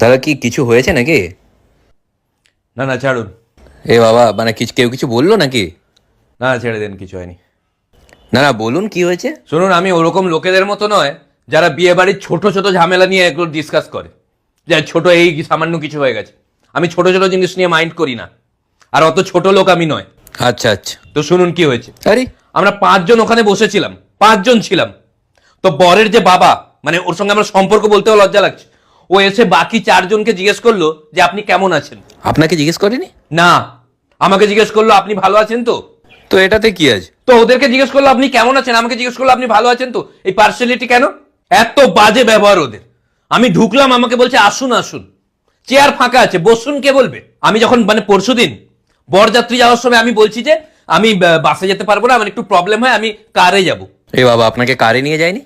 দাদা কি কিছু হয়েছে নাকি? না না ছাড়ুন। এ বাবা, মানে কেউ কিছু বললো নাকি? না ছেড়ে দেন, কিছু হয়নি। না না, বলুন কি হয়েছে। শুনুন, আমি ওরকম লোকেদের মতো নয় যারা বিয়ে বাড়ির ছোট ছোট ঝামেলা নিয়ে এগুলো ডিসকাস করে, যে ছোট এই সামান্য কিছু হয়ে গেছে। আমি ছোট ছোট জিনিস নিয়ে মাইন্ড করি না, আর অত ছোট লোক আমি নয়। আচ্ছা আচ্ছা। তো শুনুন কি হয়েছে। আরে আমরা 5 জন ওখানে বসেছিলাম, 5 জন ছিলাম। তো বরের যে বাবা, মানে ওর সঙ্গে আমার সম্পর্ক বলতেও লজ্জা লাগছে, ও এসে বাকি 4 জনকে জিজ্ঞেস করলো যে আপনি কেমন আছেন। আপনাকে জিজ্ঞেস করেনি? না, আমাকে জিজ্ঞেস করলো আপনি ভালো আছেন তো। তো এটাতে কি আছে? তো ওদেরকে জিজ্ঞেস করলো আপনি কেমন আছেন, আমাকে জিজ্ঞেস করলো আপনি ভালো আছেন তো। এই পার্সিয়ালিটি কেন? এত বাজে ব্যবহার ওদের। আমি ঢুকলাম, আমাকে বলছে আসুন আসুন, চেয়ার ফাঁকা আছে, বসুন, কে বলবে। আমি যখন মানে পরশুদিন বরযাত্রী যাওয়ার সময় আমি বলছি যে আমি বাসে যেতে পারবো না, আমার একটু প্রবলেম হয়, আমি কারে যাব। এ বাবা, আপনাকে কারে নিয়ে যায়নি?